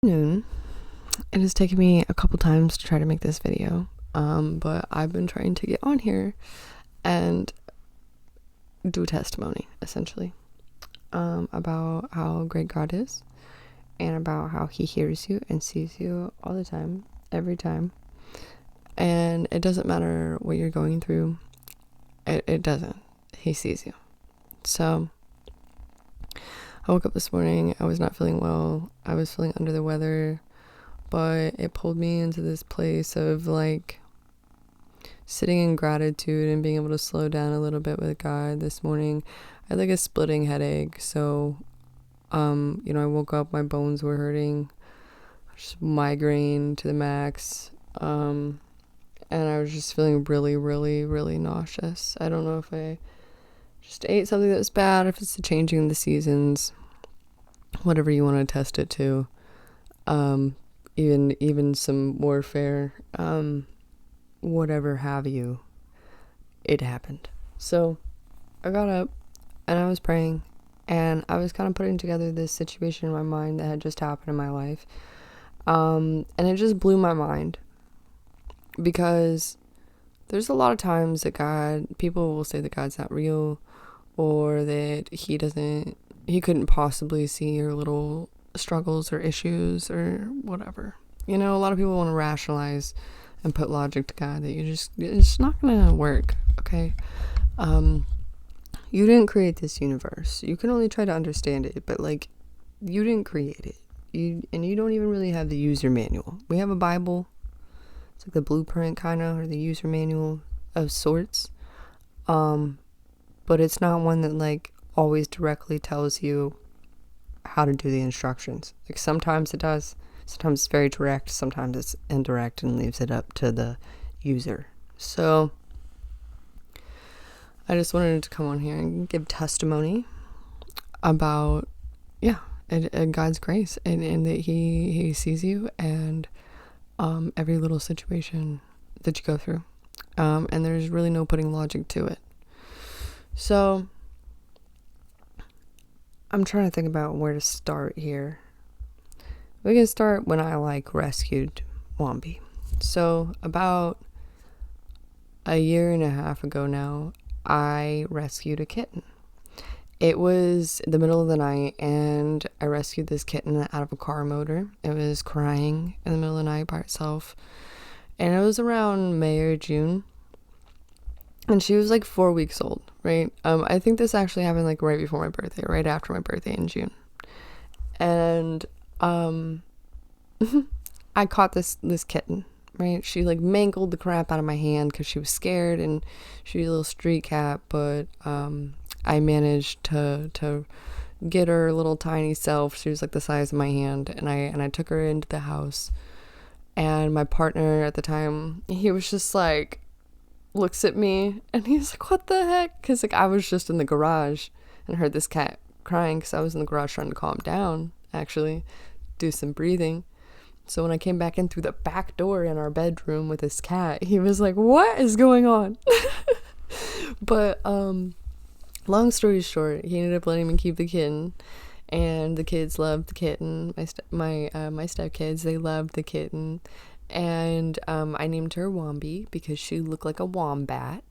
Noon. It has taken me a couple times to try to make this video, but I've been trying to get on here and do a testimony, essentially, about how great God is and about how he hears you and sees you all the time, every time. And it doesn't matter what you're going through. It doesn't. He sees you. So I woke up this morning. I was not feeling well. I was feeling under the weather, but it pulled me into this place of like sitting in gratitude and being able to slow down a little bit with God this morning. I had like a splitting headache. So, I woke up, my bones were hurting, just migraine to the max. And I was just feeling really, really, really nauseous. I don't know if I just ate something that was bad, if it's the changing of the seasons, whatever you want to test it to. Even some warfare, whatever have you, it happened. So I got up and I was praying and I was kind of putting together this situation in my mind that had just happened in my life. And it just blew my mind because there's a lot of times that people will say that God's not real, or that he couldn't possibly see your little struggles or issues or whatever. A lot of people want to rationalize and put logic to God that it's not gonna work, okay? You didn't create this universe. You can only try to understand it, but you didn't create it. You don't even really have the user manual. We have a Bible. It's like the blueprint kind of, or the user manual of sorts. But it's not one that always directly tells you how to do the instructions. Sometimes it does. Sometimes it's very direct. Sometimes it's indirect and leaves it up to the user. So I just wanted to come on here and give testimony about, and God's grace and that he sees you and every little situation that you go through. And there's really no putting logic to it. So I'm trying to think about where to start here. We can start when I rescued Wombi. So about a year and a half ago now, I rescued a kitten. It was the middle of the night and I rescued this kitten out of a car motor. It was crying in the middle of the night by itself. And it was around May or June. And she was 4 weeks old, right? I think this actually happened right before my birthday, right after my birthday in June. And I caught this kitten, right? She mangled the crap out of my hand because she was scared, and she was a little street cat, but I managed to get her little tiny self. She was the size of my hand, and I took her into the house. And my partner at the time, he was just looks at me and he's like, what the heck? Because I was just in the garage and heard this cat crying because I was in the garage trying to calm down, actually do some breathing. So when I came back in through the back door in our bedroom with this cat, he was like, what is going on? But long story short, he ended up letting me keep the kitten, and the kids loved the kitten. My stepkids, they loved the kitten. And I named her Wombi because she looked like a wombat.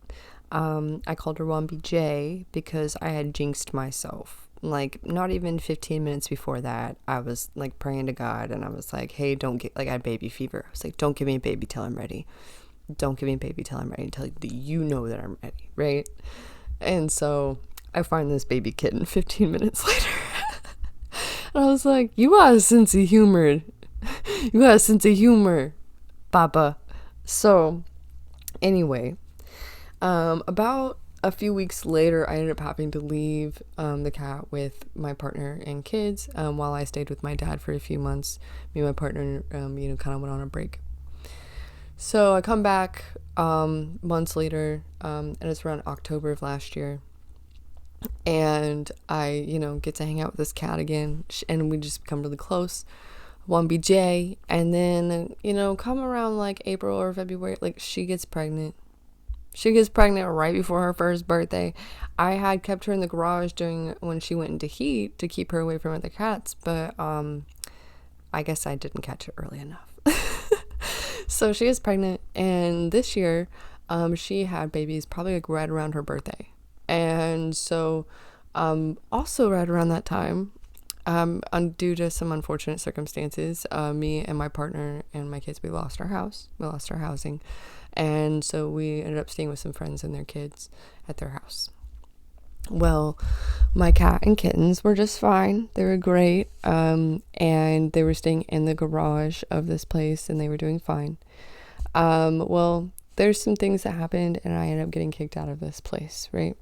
I called her Wombi J because I had jinxed myself. Not even 15 minutes before that, I was praying to God, and I was like, hey, don't get, I had baby fever. I was like, don't give me a baby till I'm ready. Don't give me a baby till I'm ready, until you know that I'm ready, right? And so I find this baby kitten 15 minutes later. And I was like, you got a sense of humor. You got a sense of humor, Papa. So anyway, about a few weeks later, I ended up having to leave the cat with my partner and kids while I stayed with my dad for a few months. Me and my partner, kind of went on a break. So I come back months later, and it's around October of last year. And I, get to hang out with this cat again, and we just become really close. Wombi J. And then, come around April or February, she gets pregnant. She gets pregnant right before her first birthday. I had kept her in the garage when she went into heat to keep her away from other cats, but I guess I didn't catch it early enough. So she is pregnant, and this year, she had babies probably like right around her birthday. And so, also right around that time, due to some unfortunate circumstances, me and my partner and my kids, we lost our house. We lost our housing. And so we ended up staying with some friends and their kids at their house. Well, my cat and kittens were just fine. They were great. And they were staying in the garage of this place and they were doing fine. Well, there's some things that happened and I ended up getting kicked out of this place, right?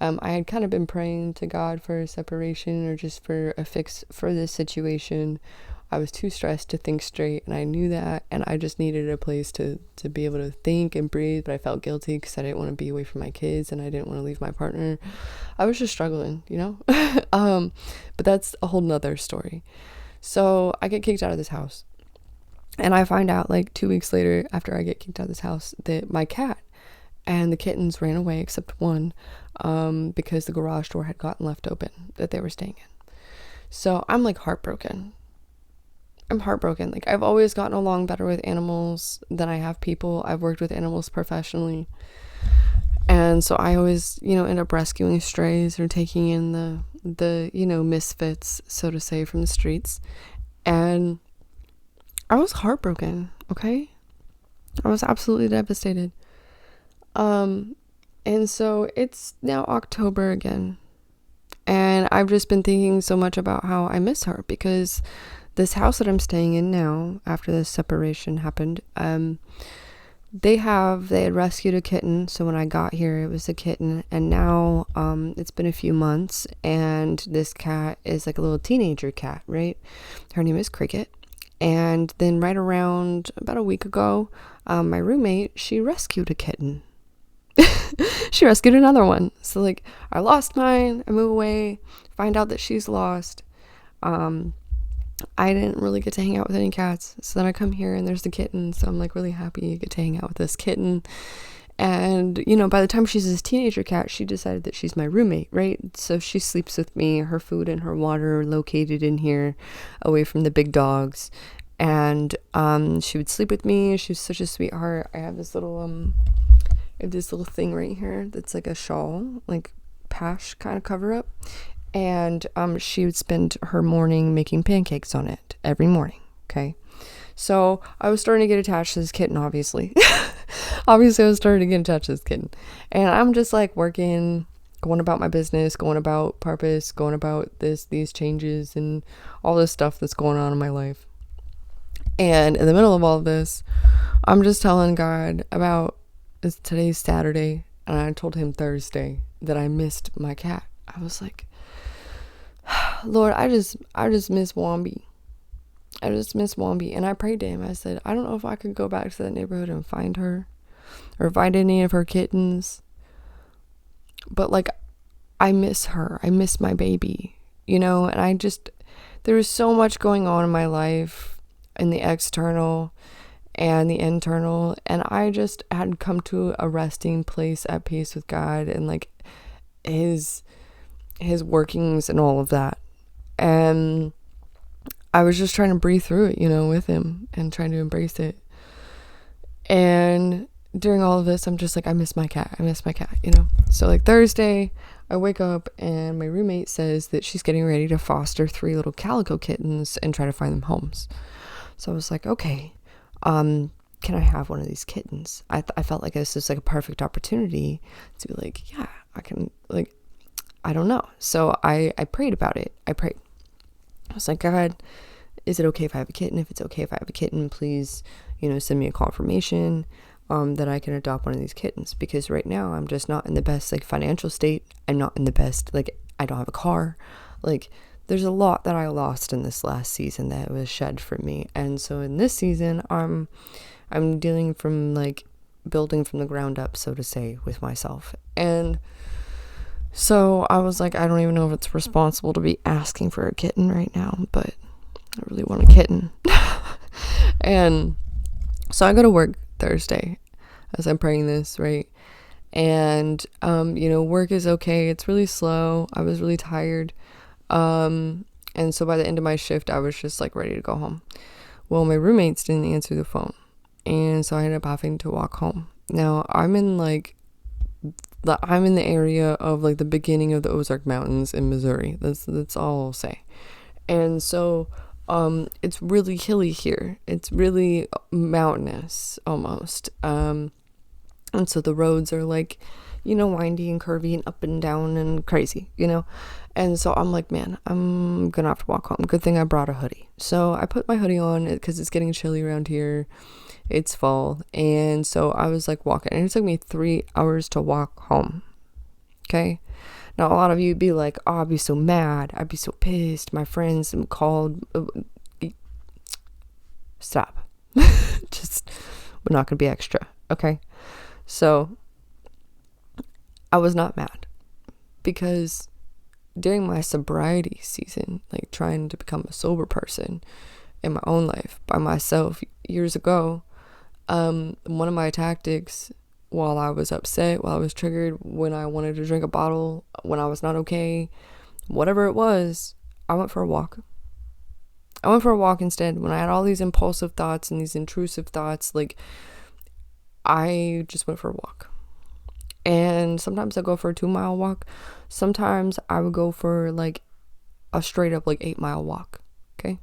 I had kind of been praying to God for a separation or just for a fix for this situation. I was too stressed to think straight and I knew that, and I just needed a place to be able to think and breathe, but I felt guilty because I didn't want to be away from my kids and I didn't want to leave my partner. I was just struggling, you know? But that's a whole nother story. So I get kicked out of this house. And I find out like 2 weeks later after I get kicked out of this house that my cat and the kittens ran away except one, because the garage door had gotten left open that they were staying in. So I'm like heartbroken. I'm heartbroken. Like, I've always gotten along better with animals than I have people. I've worked with animals professionally. And so I always, end up rescuing strays or taking in the misfits, so to say, from the streets. And I was heartbroken, okay? I was absolutely devastated. And so it's now October again. And I've just been thinking so much about how I miss her, because this house that I'm staying in now, after this separation happened, they had rescued a kitten. So when I got here, it was a kitten, and now it's been a few months, and this cat is like a little teenager cat, right? Her name is Cricket. And then right around about a week ago, my roommate, she rescued a kitten. She rescued another one. So like, I lost mine, I move away, find out that she's lost. I didn't really get to hang out with any cats. So then I come here and there's the kitten. So I'm like really happy you get to hang out with this kitten. And, by the time she's this teenager cat, she decided that she's my roommate, right? So she sleeps with me. Her food and her water are located in here, away from the big dogs. And she would sleep with me. She was such a sweetheart. I have this little thing right here that's like a shawl, like pash kind of cover up. And she would spend her morning making pancakes on it every morning, okay? So I was starting to get attached to this kitten, obviously. Obviously, I was starting to get attached to this kitten. And I'm just like working, going about my business, going about purpose, going about these changes and all this stuff that's going on in my life. And in the middle of all of this, I'm just telling God about today's Saturday, and I told him Thursday that I missed my cat. I was like, Lord, I just miss Wombi. I just miss Wombi. And I prayed to him. I said, I don't know if I could go back to that neighborhood and find her or find any of her kittens. But like, I miss her. I miss my baby, and there was so much going on in my life, in the external and the internal. And I just had come to a resting place at peace with God and like his workings and all of that. And I was just trying to breathe through it, with him and trying to embrace it. And during all of this, I'm just like, I miss my cat. So like Thursday, I wake up and my roommate says that she's getting ready to foster 3 little calico kittens and try to find them homes. So I was like, okay, can I have one of these kittens? I felt like this was like a perfect opportunity to be like, yeah, I can, like, I don't know. So I prayed about it. I was like, God, is it okay if I have a kitten? If it's okay if I have a kitten, please, send me a confirmation that I can adopt one of these kittens. Because right now I'm just not in the best like financial state. I'm not in the best, like, I don't have a car. Like, there's a lot that I lost in this last season that was shed from me. And so in this season, I'm dealing from like building from the ground up, so to say, with myself. And so I was like, I don't even know if it's responsible to be asking for a kitten right now, but I really want a kitten. And so I go to work Thursday as I'm praying this, right? And, work is okay. It's really slow. I was really tired. And so by the end of my shift, I was just like ready to go home. Well, my roommates didn't answer the phone. And so I ended up having to walk home. Now, I'm in the area of like the beginning of the Ozark Mountains in Missouri. That's all I'll say. And so it's really hilly here. It's really mountainous almost. And so the roads are like, windy and curvy and up and down and crazy, And so I'm like, man, I'm gonna have to walk home. Good thing I brought a hoodie. So I put my hoodie on because it's getting chilly around here. It's fall. And so I was like walking, and it took me 3 hours to walk home. Okay. Now, a lot of you would be like, oh, I'd be so mad. I'd be so pissed. My friends called. Stop. Just, we're not going to be extra. Okay. So I was not mad because during my sobriety season, like trying to become a sober person in my own life by myself years ago, one of my tactics while I was upset, while I was triggered, when I wanted to drink a bottle, when I was not okay, whatever it was, I went for a walk. I went for a walk instead. When I had all these impulsive thoughts and these intrusive thoughts, like, I just went for a walk. And sometimes I go for a 2-mile walk. Sometimes I would go for like a straight up like 8-mile walk. Okay.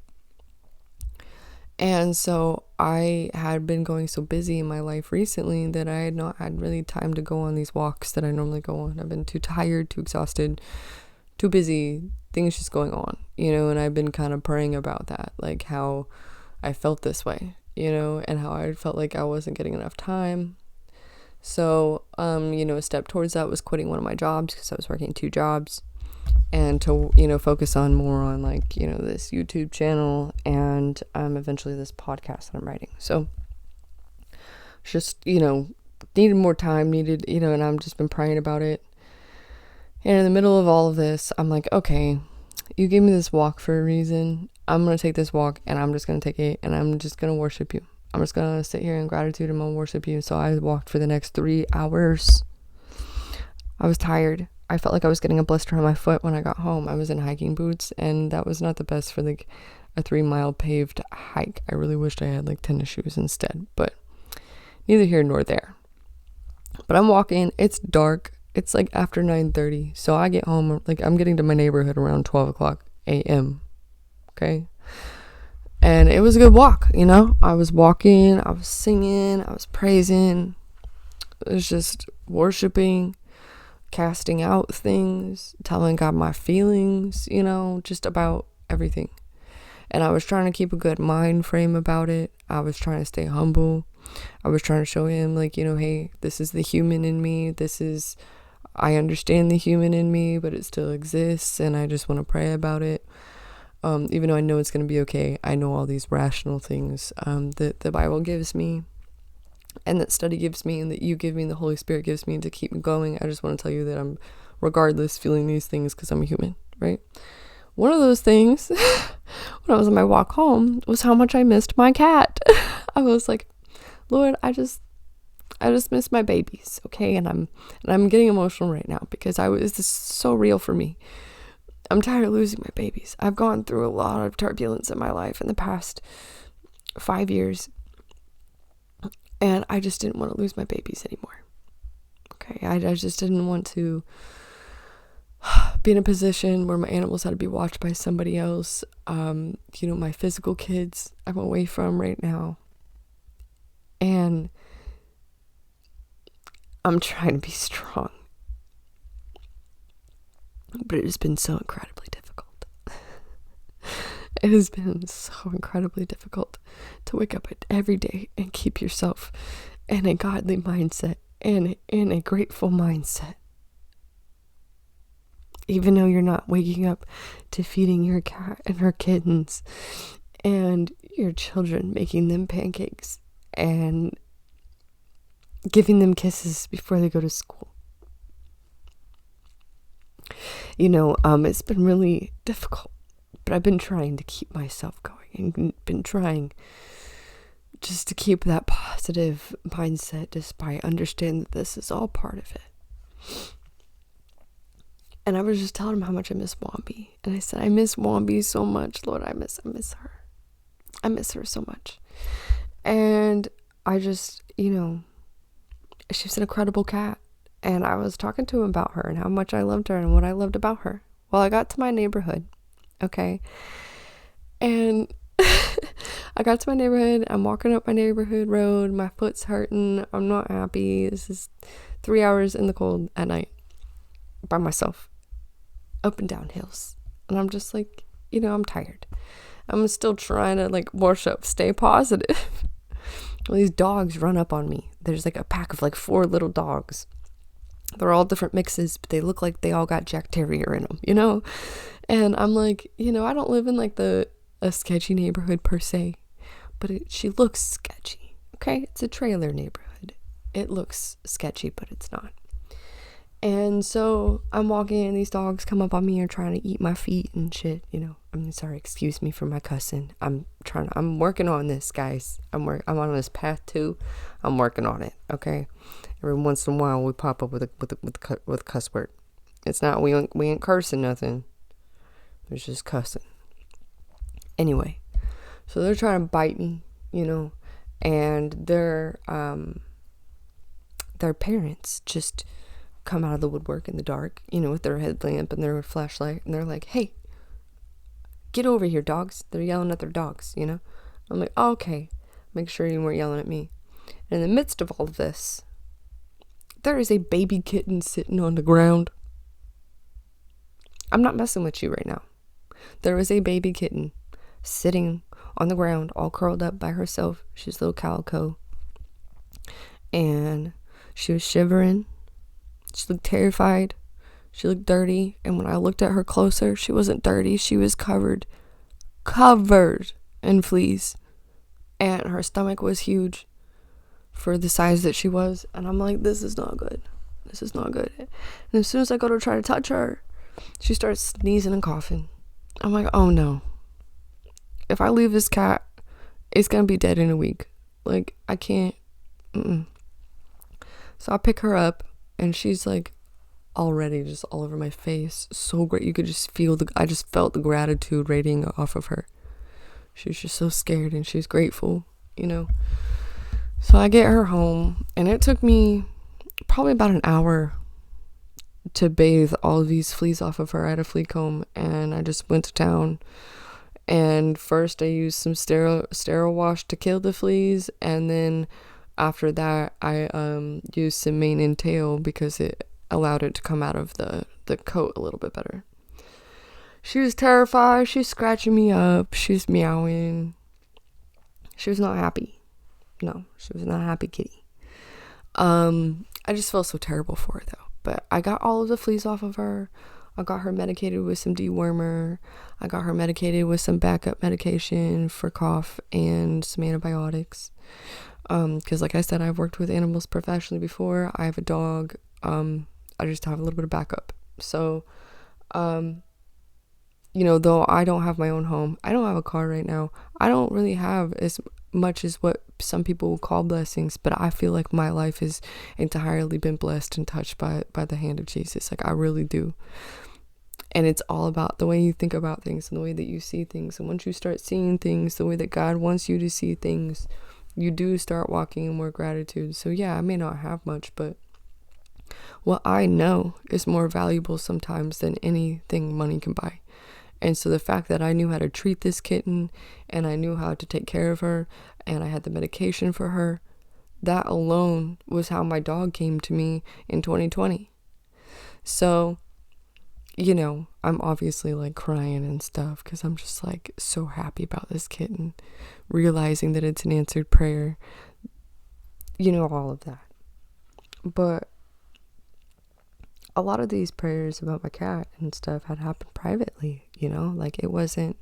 And so I had been going so busy in my life recently that I had not had really time to go on these walks that I normally go on. I've been too tired, too exhausted, too busy, things just going on, and I've been kind of praying about that, like how I felt this way, and how I felt like I wasn't getting enough time. So, a step towards that was quitting one of my jobs because I was working 2 jobs. And to, focus on more on like, this YouTube channel and eventually this podcast that I'm writing. So just, needed more time, and I've just been praying about it. And in the middle of all of this, I'm like, okay, you gave me this walk for a reason. I'm going to take this walk and I'm just going to take it and I'm just going to worship you. I'm just going to sit here in gratitude and I'm going to worship you. So I walked for the next 3 hours. I was tired. I felt like I was getting a blister on my foot when I got home. I was in hiking boots, and that was not the best for like a 3-mile paved hike. I really wished I had like tennis shoes instead, but neither here nor there. But I'm walking. It's dark. It's like after 9:30. So I get home, like I'm getting to my neighborhood around 12 o'clock a.m. Okay. And it was a good walk, I was walking, I was singing, I was praising. It was just worshiping, casting out things, telling God my feelings, just about everything. And I was trying to keep a good mind frame about it. I was trying to stay humble. I was trying to show him like, hey, this is the human in me. I understand the human in me, but it still exists. And I just want to pray about it. Even though I know it's going to be okay. I know all these rational things that the Bible gives me, and that study gives me, and that you give me, and the Holy Spirit gives me to keep me going. I just want to tell you that I'm regardless feeling these things because I'm a human, right? One of those things when I was on my walk home was how much I missed my cat. I was like, Lord, I just miss my babies, okay? And I'm getting emotional right now because this is so real for me. I'm tired of losing my babies. I've gone through a lot of turbulence in my life in the past 5 years. And I just didn't want to lose my babies anymore. Okay, I just didn't want to be in a position where my animals had to be watched by somebody else. My physical kids I'm away from right now. And I'm trying to be strong. But it has been so incredibly difficult. It has been so incredibly difficult to wake up every day and keep yourself in a godly mindset and in a grateful mindset. Even though you're not waking up to feeding your cat and her kittens and your children, making them pancakes and giving them kisses before they go to school. It's been really difficult. But I've been trying to keep myself going and been trying just to keep that positive mindset despite understand that this is all part of it. And I was just telling him how much I miss Wombi. And I said, I miss Wombi so much, Lord. I miss her. I miss her so much. And I just, she was an incredible cat. And I was talking to him about her and how much I loved her and what I loved about her. Well, I got to my neighborhood, okay? And I got to my neighborhood. I'm walking up my neighborhood road. My foot's hurting. I'm not happy. This is 3 hours in the cold at night by myself, up and down hills. And I'm just like, I'm tired. I'm still trying to like wash up, stay positive. Well, these dogs run up on me. There's like a pack of like 4 little dogs. They're all different mixes, but they look like they all got Jack Terrier in them, And I'm like, I don't live in like a sketchy neighborhood per se, but she looks sketchy, okay? It's a trailer neighborhood. It looks sketchy, but it's not. And so I'm walking and these dogs come up on me and trying to eat my feet and shit, I'm sorry, excuse me for my cussing. I'm working on this, guys. I'm on this path too. I'm working on it, okay? Every once in a while we pop up with a cuss word. It's not, we ain't cursing nothing. There's just cussing. Anyway, so they're trying to bite me, and their parents just come out of the woodwork in the dark, with their headlamp and their flashlight, and they're like, hey, get over here, dogs. They're yelling at their dogs, I'm like, oh, okay, make sure you weren't yelling at me. And in the midst of all of this, there is a baby kitten sitting on the ground. I'm not messing with you right now. There was a baby kitten sitting on the ground, all curled up by herself. She's a little calico. And she was shivering. She looked terrified. She looked dirty. And when I looked at her closer, she wasn't dirty. She was covered in fleas. And her stomach was huge for the size that she was. And I'm like, this is not good. This is not good. And as soon as I go to try to touch her, she starts sneezing and coughing. I'm like, oh no. If I leave this cat, it's going to be dead in a week. Like, I can't. So I pick her up, and she's like already just all over my face. So great. You could just feel I just felt the gratitude radiating off of her. She was just so scared, and she's grateful, So I get her home, and it took me probably about an hour to bathe all of these fleas off of her. I had a flea comb, and I just went to town. And first I used some sterile wash to kill the fleas, and then after that I used some mane and tail because it allowed it to come out of the coat a little bit better. She was terrified. She's scratching me up. She's meowing. She was not happy. No, she was not a happy kitty. I just felt so terrible for her though. But I got all of the fleas off of her. I got her medicated with some dewormer. I got her medicated with some backup medication for cough and some antibiotics. Because like I said, I've worked with animals professionally before. I have a dog. I just have a little bit of backup. So, though I don't have my own home, I don't have a car right now. I don't really have as much as what some people will call blessings, but I feel like my life has entirely been blessed and touched by the hand of Jesus. Like, I really do. And it's all about the way you think about things and the way that you see things. And once you start seeing things the way that God wants you to see things, you do start walking in more gratitude. So yeah, I may not have much, but what I know is more valuable sometimes than anything money can buy. And so the fact that I knew how to treat this kitten, and I knew how to take care of her, and I had the medication for her, that alone was how my dog came to me in 2020. So, I'm obviously like crying and stuff because I'm just like so happy about this kitten, realizing that it's an answered prayer, all of that. But a lot of these prayers about my cat and stuff had happened privately, like it wasn't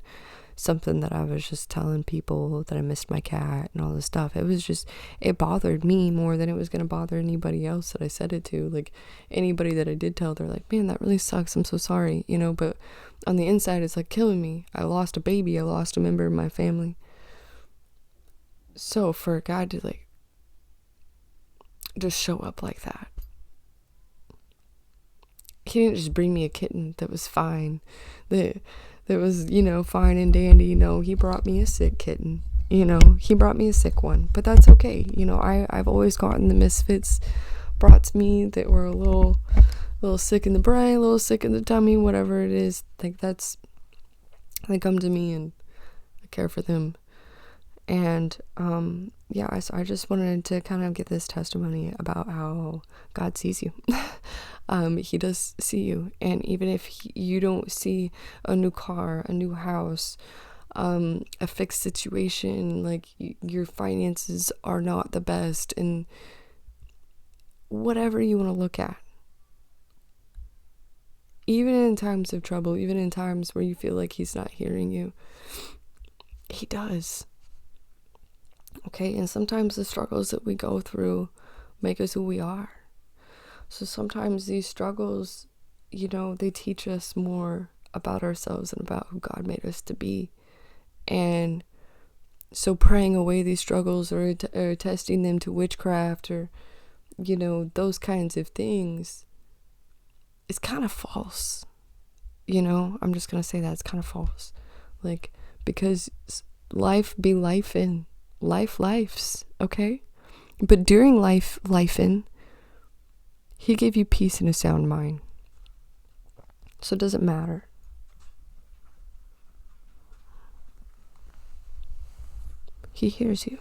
something that I was just telling people that I missed my cat and all this stuff. It was just, it bothered me more than it was going to bother anybody else that I said it to. Like, anybody that I did tell, they're like, man, that really sucks. I'm so sorry, but on the inside, it's like killing me. I lost a baby. I lost a member of my family. So for God to like just show up like that, he didn't just bring me a kitten that was fine, that was, fine and dandy. No, he brought me a sick kitten. He brought me a sick one, but that's okay. I've always gotten the misfits brought to me that were a little sick in the brain, a little sick in the tummy, whatever it is. Like, they come to me and I care for them. And so I just wanted to kind of get this testimony about how God sees you. He does see you, and even if you don't see a new car, a new house, a fixed situation, like your finances are not the best, and whatever you want to look at, even in times of trouble, even in times where you feel like he's not hearing you, he does. Okay, and sometimes the struggles that we go through make us who we are. So sometimes these struggles, they teach us more about ourselves and about who God made us to be. And so praying away these struggles or testing them to witchcraft or, those kinds of things is kind of false. I'm just going to say that it's kind of false. Like, because life be life in. Life's, okay? But during life in, he gave you peace and a sound mind. So it doesn't matter. He hears you.